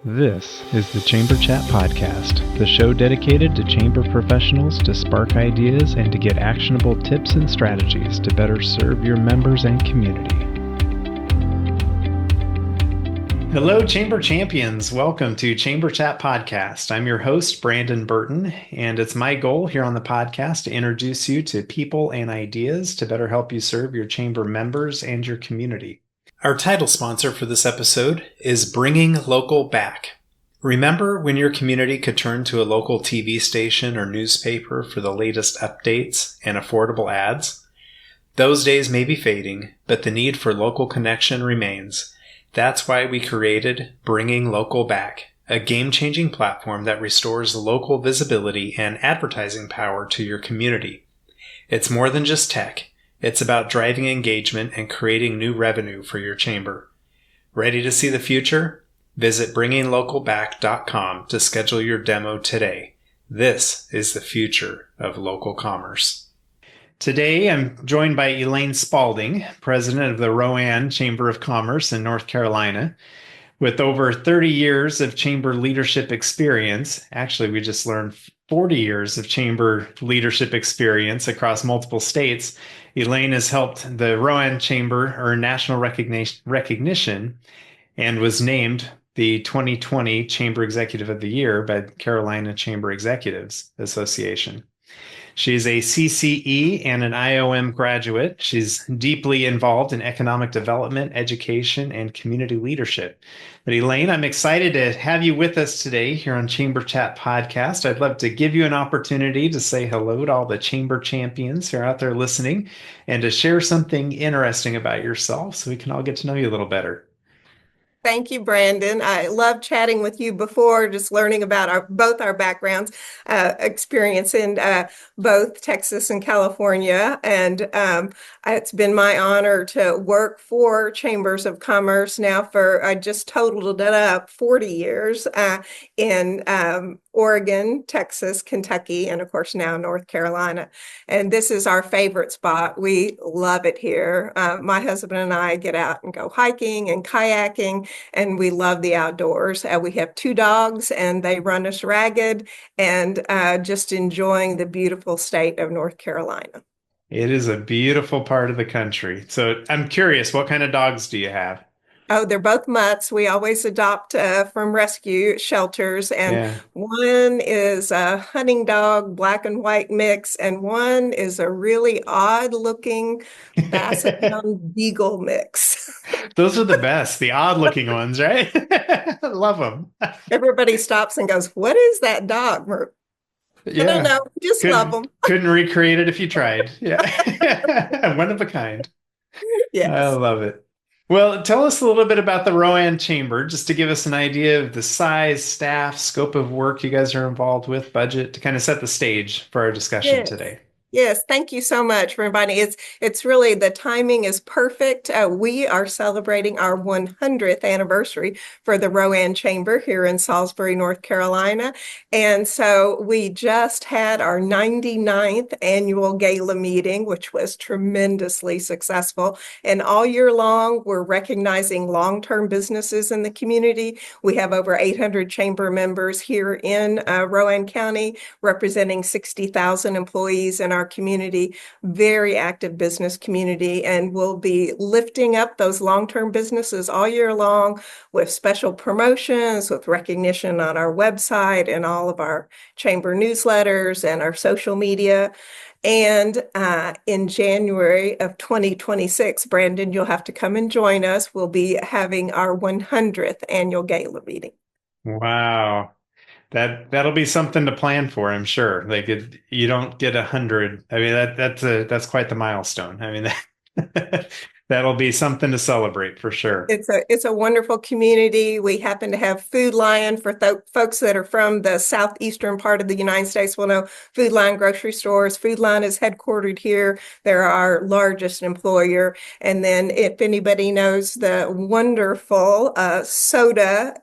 This is the Chamber Chat Podcast, the show dedicated to chamber professionals to spark ideas and to get actionable tips and strategies to better serve your members and community. Hello, Chamber Champions. Welcome to Chamber Chat Podcast. I'm your host, Brandon Burton, and it's my goal here on the podcast to introduce you to people and ideas to better help you serve your chamber members and your community. Our title sponsor for this episode is Bringing Local Back. Remember when your community could turn to a local TV station or newspaper for the latest updates and affordable ads? Those days may be fading, but the need for local connection remains. That's why we created Bringing Local Back, a game-changing platform that restores local visibility and advertising power to your community. It's more than just tech. It's about driving engagement and creating new revenue for your chamber. Ready to see the future? Visit bringinglocalback.com to schedule your demo today. This is the future of local commerce. Today, I'm joined by Elaine Spalding, president of the Rowan Chamber of Commerce in North Carolina. With over 30 years of chamber leadership experience, actually, we just learned 40 years of chamber leadership experience across multiple states, Elaine has helped the Rowan Chamber earn national recognition and was named the 2020 Chamber Executive of the Year by Carolina Chamber Executives Association. She's a CCE and an IOM graduate. She's deeply involved in economic development, education, and community leadership. But Elaine, I'm excited to have you with us today here on Chamber Chat Podcast. I'd love to give you an opportunity to say hello to all the chamber champions who are out there listening and to share something interesting about yourself so we can all get to know you a little better. Thank you, Brandon. I love chatting with you before, just learning about both our backgrounds, experience in both Texas and California. And it's been my honor to work for Chambers of Commerce now for, I just totaled it up, 40 years in Oregon, Texas, Kentucky, and of course now North Carolina. And this is our favorite spot. We love it here. My husband and I get out and go hiking and kayaking, and we love the outdoors. We have 2 dogs, and they run us ragged, and just enjoying the beautiful state of North Carolina. It is a beautiful part of the country. So I'm curious, what kind of dogs do you have? Oh, they're both mutts. We always adopt from rescue shelters. And one is a hunting dog, black and white mix, and one is a really odd looking Basset Hound Beagle mix. Those are the best, the odd looking ones, right? Love them. Everybody stops and goes, "What is that dog?" Yeah. I don't know. Just love them. Couldn't recreate it if you tried. Yeah. One of a kind. Yes. I love it. Well, tell us a little bit about the Rowan Chamber, just to give us an idea of the size, staff, scope of work you guys are involved with, budget, to kind of set the stage for our discussion today. Yes, thank you so much for inviting. It's really, the timing is perfect. We are celebrating our 100th anniversary for the Rowan Chamber here in Salisbury, North Carolina. And so we just had our 99th annual gala meeting, which was tremendously successful. And all year long, we're recognizing long-term businesses in the community. We have over 800 chamber members here in Rowan County, representing 60,000 employees in our community, very active business community, and we'll be lifting up those long-term businesses all year long with special promotions, with recognition on our website and all of our chamber newsletters and our social media. And in January of 2026, Brandon, you'll have to come and join us. We'll be having our 100th annual gala meeting. Wow. That'll be something to plan for, I'm sure. Like, you don't get 100. I mean, that's quite the milestone. I mean, that'll be something to celebrate for sure. It's a wonderful community. We happen to have Food Lion for folks that are from the southeastern part of the United States will know Food Lion grocery stores. Food Lion is headquartered here. They're our largest employer. And then if anybody knows the wonderful soda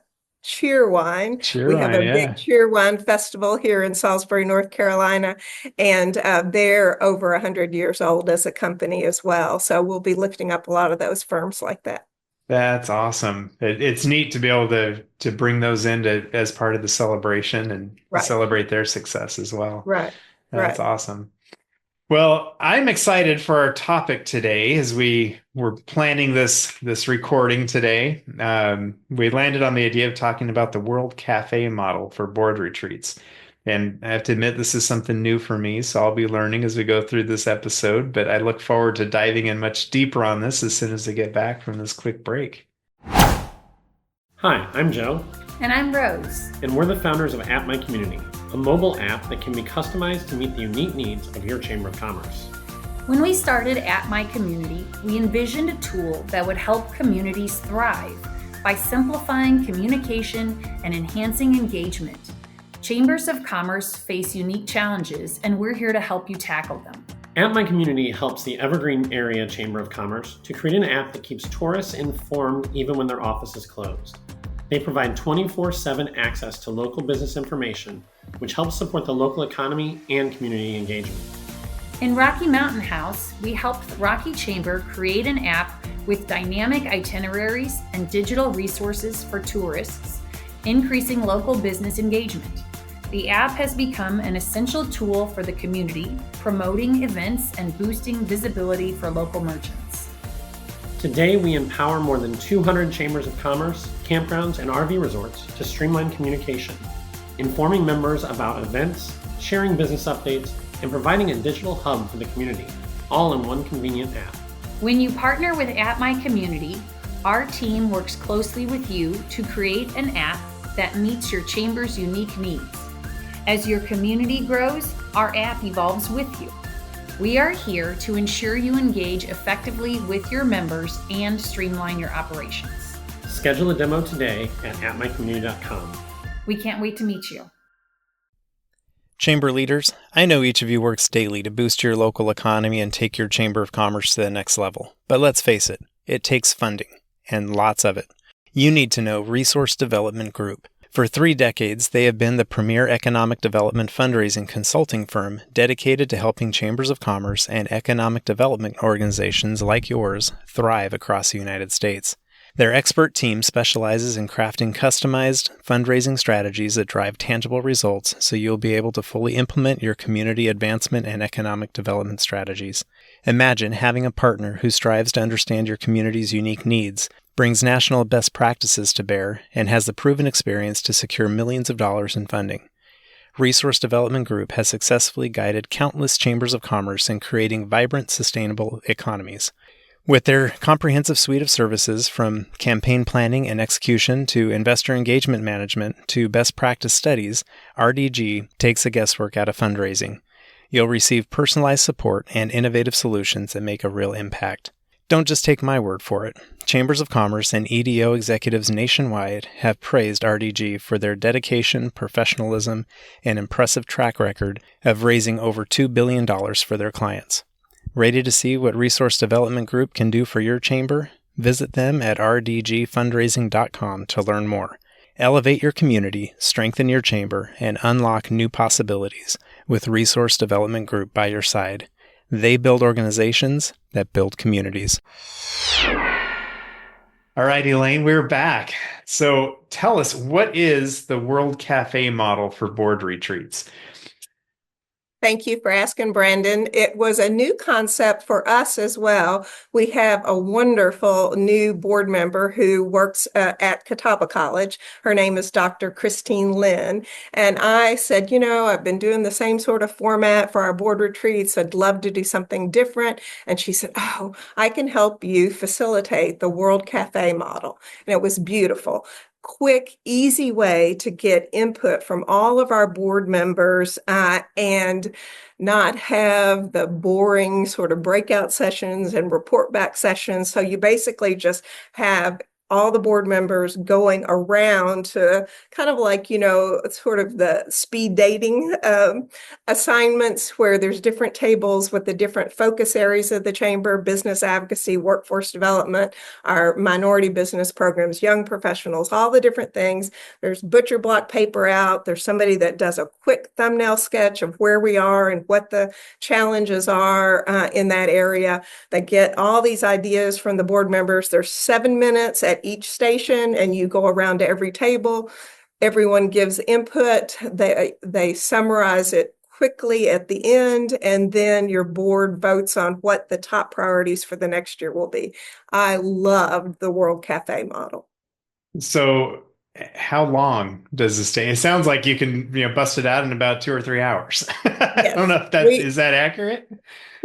Cheerwine. We have a big Cheerwine festival here in Salisbury, North Carolina, and they're over 100 years old as a company as well. So we'll be lifting up a lot of those firms like that. That's awesome. It's neat to be able to bring those in as part of the celebration and Right, celebrate their success as well. right, That's right. awesome. Well, I'm excited for our topic today as we were planning this recording today. We landed on the idea of talking about the World Cafe model for board retreats. And I have to admit, this is something new for me, so I'll be learning as we go through this episode. But I look forward to diving in much deeper on this as soon as I get back from this quick break. Hi, I'm Joe. And I'm Rose. And we're the founders of App My Community, a mobile app that can be customized to meet the unique needs of your Chamber of Commerce. When we started App My Community, we envisioned a tool that would help communities thrive by simplifying communication and enhancing engagement. Chambers of Commerce face unique challenges, and we're here to help you tackle them. App My Community helps the Evergreen Area Chamber of Commerce to create an app that keeps tourists informed even when their office is closed. They provide 24/7 access to local business information, which helps support the local economy and community engagement. In Rocky Mountain House, we helped the Rocky Chamber create an app with dynamic itineraries and digital resources for tourists, increasing local business engagement. The app has become an essential tool for the community, promoting events and boosting visibility for local merchants. Today, we empower more than 200 chambers of commerce, campgrounds, and RV resorts to streamline communication, informing members about events, sharing business updates, and providing a digital hub for the community, all in one convenient app. When you partner with App My Community, our team works closely with you to create an app that meets your chamber's unique needs. As your community grows, our app evolves with you. We are here to ensure you engage effectively with your members and streamline your operations. Schedule a demo today at appmycommunity.com. We can't wait to meet you. Chamber leaders, I know each of you works daily to boost your local economy and take your Chamber of Commerce to the next level. But let's face it takes funding, and lots of it. You need to know Resource Development Group. For 3 decades, they have been the premier economic development fundraising consulting firm dedicated to helping chambers of commerce and economic development organizations like yours thrive across the United States. Their expert team specializes in crafting customized fundraising strategies that drive tangible results so you'll be able to fully implement your community advancement and economic development strategies. Imagine having a partner who strives to understand your community's unique needs, brings national best practices to bear, and has the proven experience to secure millions of dollars in funding. Resource Development Group has successfully guided countless chambers of commerce in creating vibrant, sustainable economies. With their comprehensive suite of services, from campaign planning and execution to investor engagement management to best practice studies, RDG takes the guesswork out of fundraising. You'll receive personalized support and innovative solutions that make a real impact. Don't just take my word for it. Chambers of Commerce and EDO executives nationwide have praised RDG for their dedication, professionalism, and impressive track record of raising over $2 billion for their clients. Ready to see what Resource Development Group can do for your chamber? Visit them at rdgfundraising.com to learn more. Elevate your community, strengthen your chamber, and unlock new possibilities with Resource Development Group by your side. They build organizations that build communities. All right, Elaine, we're back. So tell us, what is the World Cafe model for board retreats? Thank you for asking, Brandon. It was a new concept for us as well. We have a wonderful new board member who works at Catawba College. Her name is Dr. Christine Lynn. And I said, I've been doing the same sort of format for our board retreats. I'd love to do something different. And she said, oh, I can help you facilitate the World Cafe model. And it was beautiful. Quick, easy way to get input from all of our board members and not have the boring sort of breakout sessions and report back sessions. So you basically just have all the board members going around to kind of like, sort of the speed dating assignments where there's different tables with the different focus areas of the chamber: business advocacy, workforce development, our minority business programs, young professionals, all the different things. There's butcher block paper out. There's somebody that does a quick thumbnail sketch of where we are and what the challenges are in that area. They get all these ideas from the board members. There's 7 minutes at each station, and you go around to every table. Everyone gives input. They summarize it quickly at the end, and then your board votes on what the top priorities for the next year will be. I love the World Cafe model. So how long does this take? It sounds like you can, bust it out in about 2 or 3 hours. I don't know if is that accurate?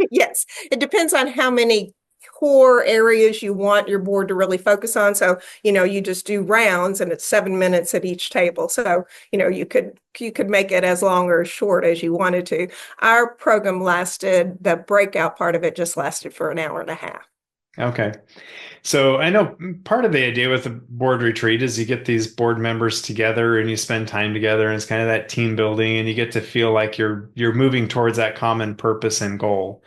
Yes, it depends on how many core areas you want your board to really focus on. So, you just do rounds and it's 7 minutes at each table. So, you could make it as long or as short as you wanted to. Our program the breakout part of it just lasted for an hour and a half. Okay. So I know part of the idea with the board retreat is you get these board members together and you spend time together, and it's kind of that team building, and you get to feel like you're moving towards that common purpose and goal.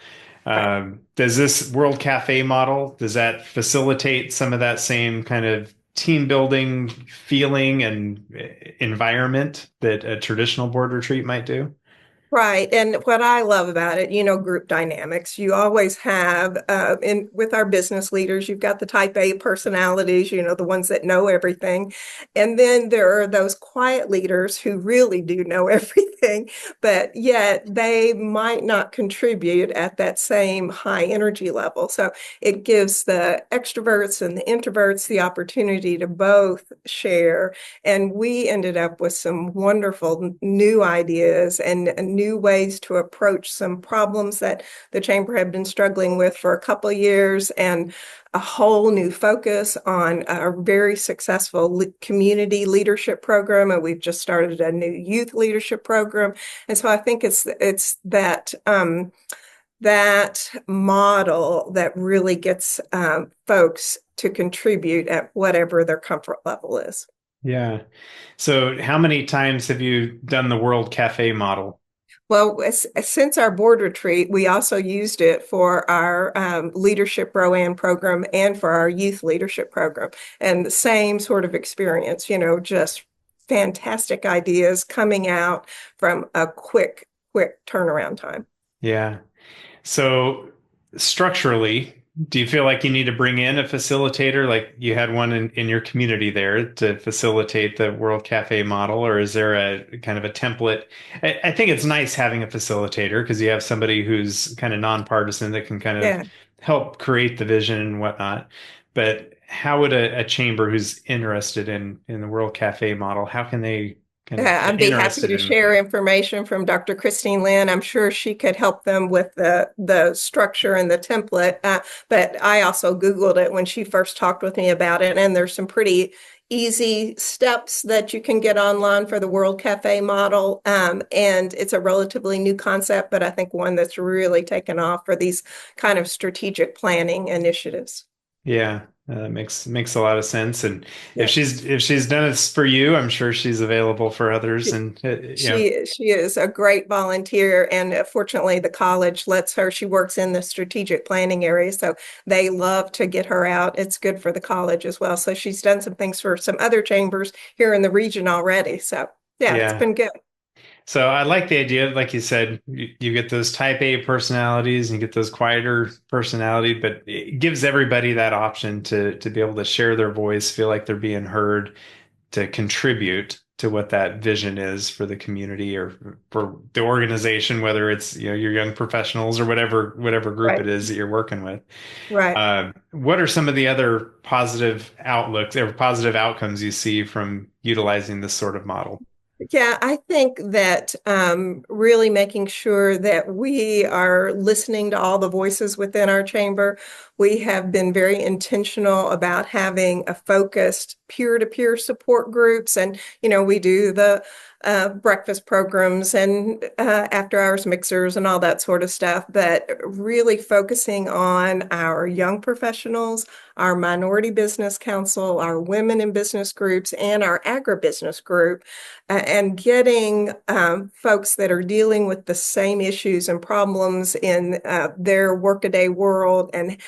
Right. Does this World Cafe model, does that facilitate some of that same kind of team building feeling and environment that a traditional board retreat might do? Right. And what I love about it, group dynamics, you always have with our business leaders, you've got the type A personalities, the ones that know everything. And then there are those quiet leaders who really do know everything, but yet they might not contribute at that same high energy level. So it gives the extroverts and the introverts the opportunity to both share. And we ended up with some wonderful new ideas and new ways to approach some problems that the chamber had been struggling with for a couple of years, and a whole new focus on a very successful community leadership program. And we've just started a new youth leadership program. And so I think it's that that model that really gets folks to contribute at whatever their comfort level is. Yeah. So how many times have you done the World Cafe model? Well, since our board retreat, we also used it for our leadership Rowan program and for our youth leadership program. And the same sort of experience, just fantastic ideas coming out from a quick turnaround time. Yeah. So structurally, do you feel like you need to bring in a facilitator, like you had one in your community there to facilitate the World Cafe model, or is there a kind of a template? I think it's nice having a facilitator because you have somebody who's kind of nonpartisan that can kind of help create the vision and whatnot. But how would a chamber who's interested in the World Cafe model, how can they I'd be happy to share information from Dr. Christine Lynn. I'm sure she could help them with the structure and the template. But I also Googled it when she first talked with me about it. And there's some pretty easy steps that you can get online for the World Cafe model. And it's a relatively new concept, but I think one that's really taken off for these kind of strategic planning initiatives. Yeah. That makes a lot of sense, and if she's done it for you, I'm sure she's available for others. And she is a great volunteer, and fortunately, the college lets her. She works in the strategic planning area, so they love to get her out. It's good for the college as well. So she's done some things for some other chambers here in the region already. So it's been good. So I like the idea, like you said, you get those type A personalities and you get those quieter personality, but it gives everybody that option to be able to share their voice, feel like they're being heard, to contribute to what that vision is for the community or for the organization, whether it's your young professionals or whatever group it is that you're working with. Right. What are some of the other positive outlooks or positive outcomes you see from utilizing this sort of model? Yeah, I think that really making sure that we are listening to all the voices within our chamber. We have been very intentional about having a focused peer-to-peer support groups. And, we do the breakfast programs and after hours mixers and all that sort of stuff, but really focusing on our young professionals, our minority business council, our women in business groups, and our agribusiness group, and getting folks that are dealing with the same issues and problems in their workaday world and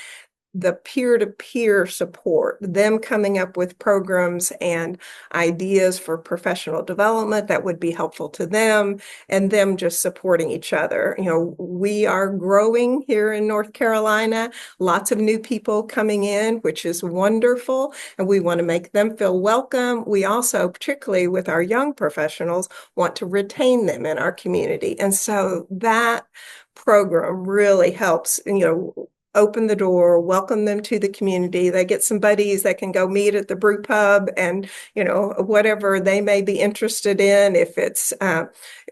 the peer-to-peer support, them coming up with programs and ideas for professional development that would be helpful to them, and them just supporting each other. We are growing here in North Carolina, lots of new people coming in, which is wonderful, and we want to make them feel welcome. We also, particularly with our young professionals, want to retain them in our community. And so that program really helps, open the door, welcome them to the community. They get some buddies that can go meet at the brew pub and, whatever they may be interested in. If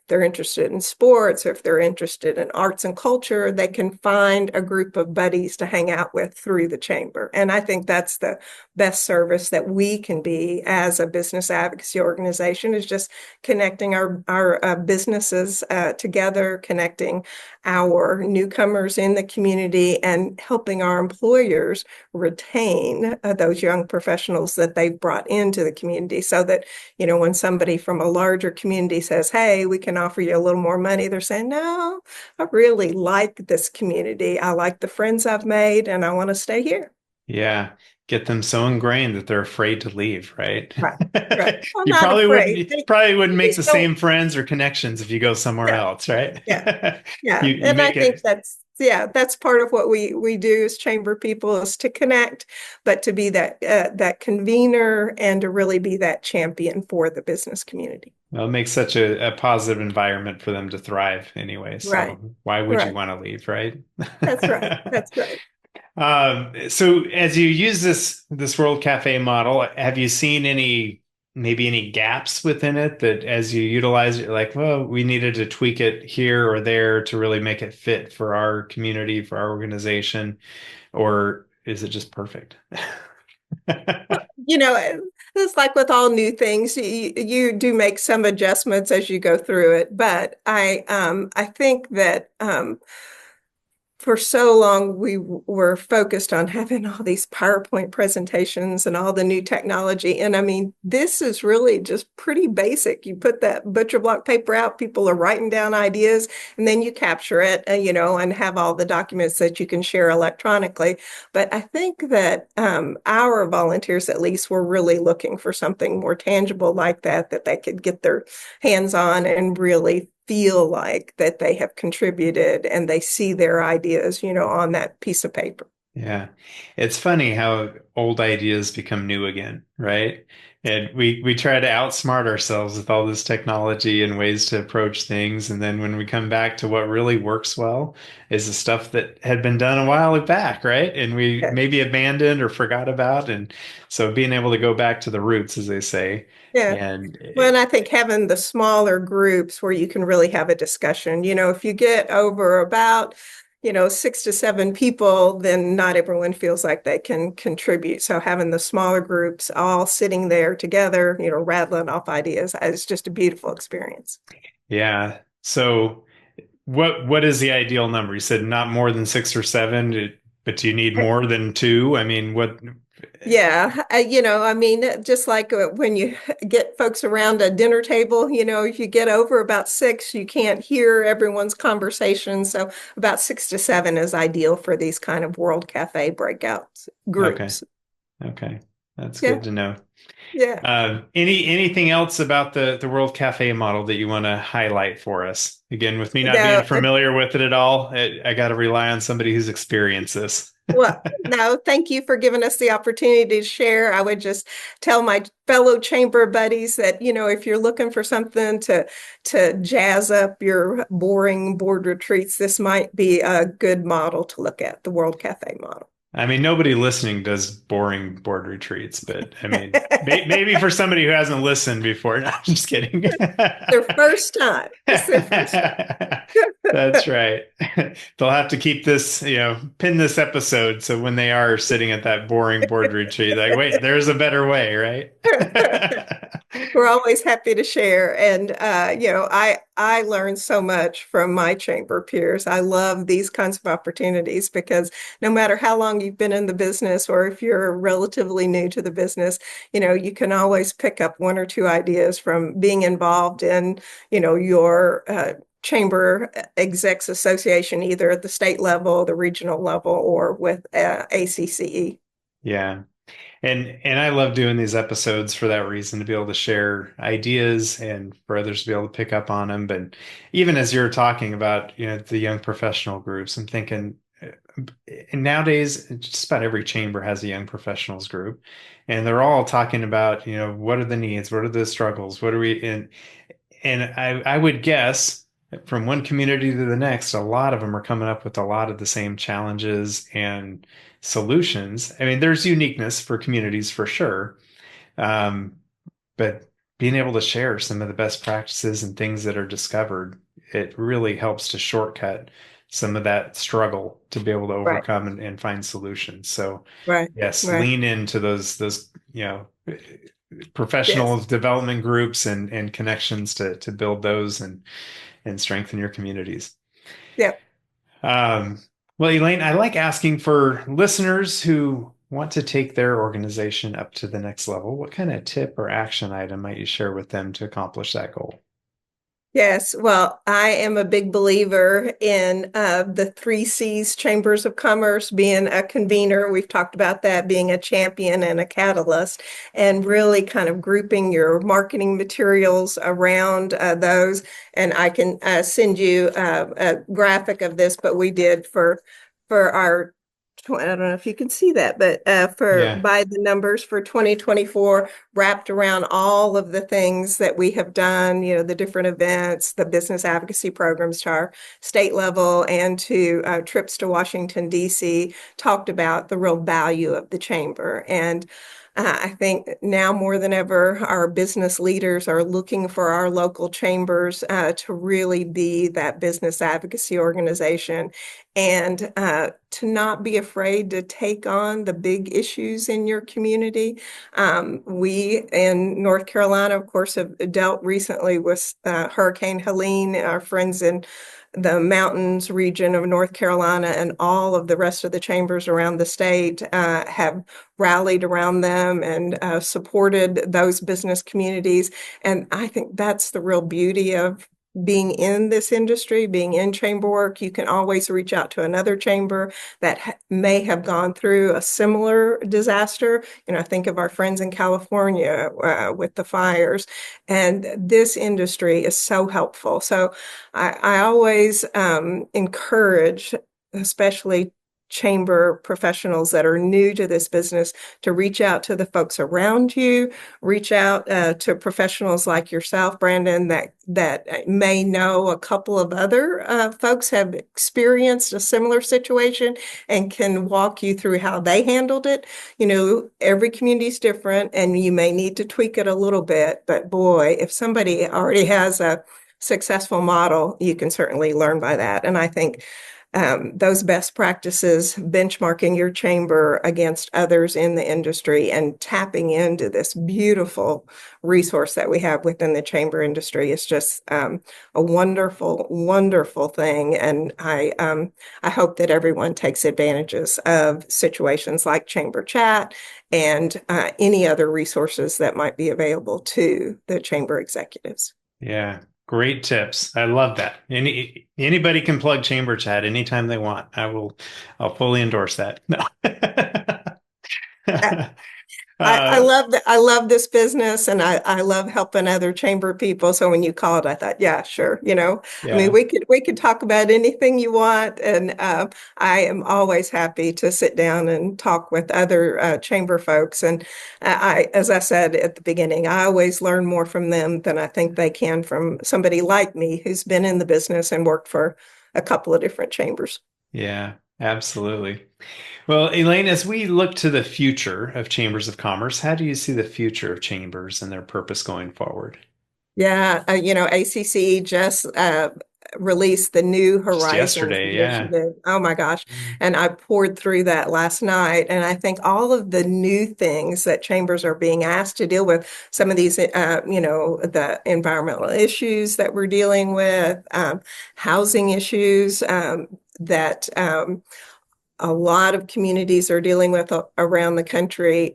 they're interested in sports, or if they're interested in arts and culture, they can find a group of buddies to hang out with through the chamber. And I think that's the best service that we can be as a business advocacy organization, is just connecting our businesses together, connecting our newcomers in the community, and helping our employers retain those young professionals that they've brought into the community, so that, when somebody from a larger community says, hey, we can offer you a little more money, they're saying, no, I really like this community. I like the friends I've made, and I want to stay here. Yeah. Get them so ingrained that they're afraid to leave, right? Right. Well, You not probably afraid. wouldn't make the They don't- same friends or connections if you go somewhere Yeah. else, right? Yeah. You And I make think it. that's part of what we do as chamber people, is to connect, but to be that convener and to really be that champion for the business community. Well, it makes such a positive environment for them to thrive anyway. So Right. why would you Right. want to leave, right? That's right. That's right. So as you use this World Cafe model, have you seen maybe any gaps within it that as you utilize it, you're like, well, we needed to tweak it here or there to really make it fit for our community, for our organization, or is it just perfect? It's like with all new things, you do make some adjustments as you go through it. But I think that for so long, we were focused on having all these PowerPoint presentations and all the new technology. And I mean, this is really just pretty basic. You put that butcher block paper out, people are writing down ideas, and then you capture it, and have all the documents that you can share electronically. But I think that our volunteers, at least, were really looking for something more tangible like that they could get their hands on and really feel like that they have contributed and they see their ideas, on that piece of paper. Yeah. It's funny how old ideas become new again, right? And we try to outsmart ourselves with all this technology and ways to approach things. And then when we come back to what really works well is the stuff that had been done a while back, right? And we maybe abandoned or forgot about. And so being able to go back to the roots, as they say. Yeah. And I think having the smaller groups where you can really have a discussion, if you get over about 6 to 7 people, then not everyone feels like they can contribute. So having the smaller groups all sitting there together, rattling off ideas, is just a beautiful experience. Yeah. So what is the ideal number? You said not more than 6 or 7, but do you need more than 2? I mean, what? Yeah, just like when you get folks around a dinner table, if you get over about 6, you can't hear everyone's conversation. So about 6 to 7 is ideal for these kind of World Cafe breakout groups. Okay. That's good to know. Yeah. Anything else about the World Cafe model that you want to highlight for us? Again, with me not being familiar with it at all, I got to rely on somebody who's experienced this. Well, no, thank you for giving us the opportunity to share. I would just tell my fellow chamber buddies that, if you're looking for something to jazz up your boring board retreats, this might be a good model to look at, the World Cafe model. I mean, nobody listening does boring board retreats, but I mean, maybe for somebody who hasn't listened before. No, I'm just kidding. Their first time. It's their first time. That's right. They'll have to keep this, pin this episode. So when they are sitting at that boring board retreat, like, wait, there's a better way, right? We're always happy to share. And, I learned so much from my chamber peers. I love these kinds of opportunities because no matter how long you've been in the business or if you're relatively new to the business, you can always pick up one or two ideas from being involved in, your chamber execs association, either at the state level, the regional level, or with ACCE. Yeah. And I love doing these episodes for that reason, to be able to share ideas and for others to be able to pick up on them. But even as you're talking about, the young professional groups, I'm thinking, and nowadays just about every chamber has a young professionals group, and they're all talking about, what are the needs, what are the struggles, what are we in? And I would guess from one community to the next, a lot of them are coming up with a lot of the same challenges and solutions. I mean, there's uniqueness for communities for sure. Um, but being able to share some of the best practices and things that are discovered, it really helps to shortcut some of that struggle to be able to Right, overcome and find solutions. So right, yes, right. lean into those, professional Yes. development groups and connections to build those and strengthen your communities. Yeah. Um, well, Elaine, I like asking for listeners who want to take their organization up to the next level. What kind of tip or action item might you share with them to accomplish that goal? Yes, well, I am a big believer in the three C's Chambers of Commerce, being a convener. We've talked about that, being a champion and a catalyst, and really kind of grouping your marketing materials around those. And I can send you a graphic of this, but we did for our I don't know if you can see that, but for Yeah. by the numbers for 2024, wrapped around all of the things that we have done, the different events, the business advocacy programs to our state level and to trips to Washington, D.C., talked about the real value of the chamber. And I think now more than ever, our business leaders are looking for our local chambers to really be that business advocacy organization and to not be afraid to take on the big issues in your community. We in North Carolina, of course, have dealt recently with Hurricane Helene. Our friends in the mountains region of North Carolina and all of the rest of the chambers around the state have rallied around them and supported those business communities. And I think that's the real beauty of being in this industry, being in chamber work. You can always reach out to another chamber that may have gone through a similar disaster. I think of our friends in California with the fires, and this industry is so helpful. So I always encourage, especially chamber professionals that are new to this business, to reach out to the folks around you, reach out to professionals like yourself, Brandon, that may know a couple of other folks have experienced a similar situation and can walk you through how they handled it. Every community is different and you may need to tweak it a little bit, but boy, if somebody already has a successful model, you can certainly learn by that. And I think those best practices, benchmarking your chamber against others in the industry and tapping into this beautiful resource that we have within the chamber industry is just a wonderful, wonderful thing. And I hope that everyone takes advantages of situations like Chamber Chat and any other resources that might be available to the chamber executives. Yeah. Great tips. I love that. Anybody can plug Chamber Chat anytime they want. I'll fully endorse that. No. I love that. I love this business and I love helping other chamber people. So when you called, I thought, yeah, sure. I mean, Yeah. we could talk about anything you want. And I am always happy to sit down and talk with other chamber folks. And as I said at the beginning, I always learn more from them than I think they can from somebody like me who's been in the business and worked for a couple of different chambers. Yeah, absolutely. Well, Elaine, as we look to the future of chambers of commerce, how do you see the future of chambers and their purpose going forward? Yeah, ACC just released the New Just Horizons yesterday, yeah. initiative. Oh my gosh. And I poured through that last night. And I think all of the new things that chambers are being asked to deal with, some of these, the environmental issues that we're dealing with, housing issues that a lot of communities are dealing with around the country.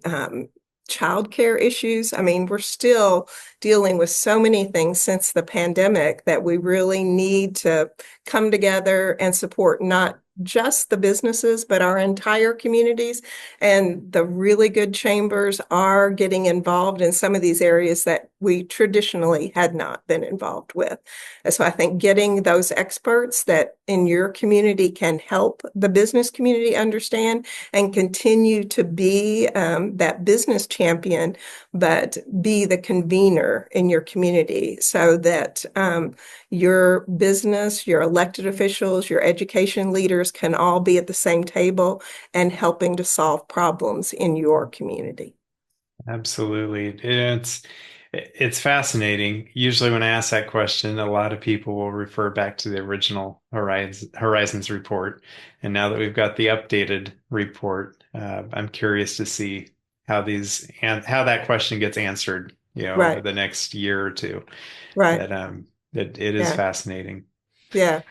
Childcare issues. I mean, we're still dealing with so many things since the pandemic that we really need to come together and support not just the businesses, but our entire communities. And the really good chambers are getting involved in some of these areas that we traditionally had not been involved with. And so I think getting those experts that in your community can help the business community understand and continue to be that business champion, but be the convener in your community so that your business, your elected officials, your education leaders can all be at the same table and helping to solve problems in your community. Absolutely. It's fascinating. Usually when I ask that question, a lot of people will refer back to the original Horizons report. And now that we've got the updated report, I'm curious to see how that question gets answered, Right. over the next year or two. Right. That it is fascinating. Yeah.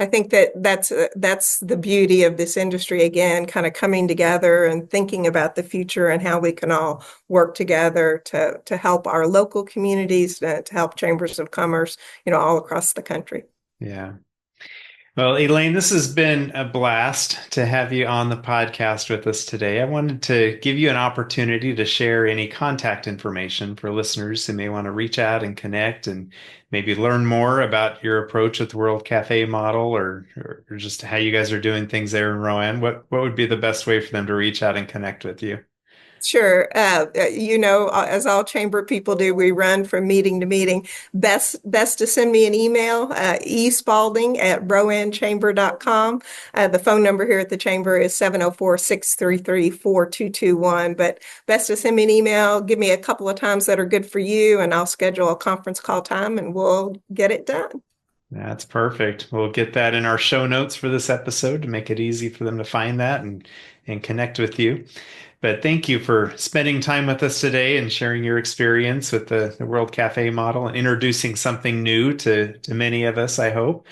I think that's the beauty of this industry, again, kind of coming together and thinking about the future and how we can all work together to help our local communities, to help chambers of commerce, all across the country. Yeah. Well, Elaine, this has been a blast to have you on the podcast with us today. I wanted to give you an opportunity to share any contact information for listeners who may want to reach out and connect and maybe learn more about your approach with the World Cafe model or just how you guys are doing things there in Rowan. What would be the best way for them to reach out and connect with you? Sure. As all chamber people do, we run from meeting to meeting. Best to send me an email, espalding@rowanchamber.com. The phone number here at the chamber is 704-633-4221. But best to send me an email, give me a couple of times that are good for you, and I'll schedule a conference call time and we'll get it done. That's perfect. We'll get that in our show notes for this episode to make it easy for them to find that and connect with you. But thank you for spending time with us today and sharing your experience with the World Cafe model and introducing something new to many of us, I hope.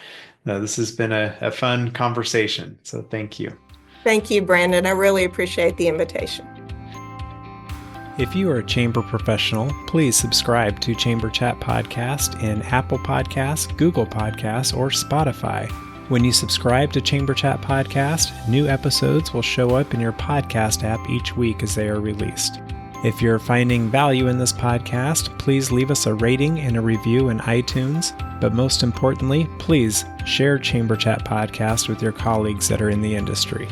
This has been a fun conversation. So thank you. Thank you, Brandon. I really appreciate the invitation. If you are a chamber professional, please subscribe to Chamber Chat Podcast in Apple Podcasts, Google Podcasts, or Spotify. When you subscribe to Chamber Chat Podcast, new episodes will show up in your podcast app each week as they are released. If you're finding value in this podcast, please leave us a rating and a review in iTunes. But most importantly, please share Chamber Chat Podcast with your colleagues that are in the industry.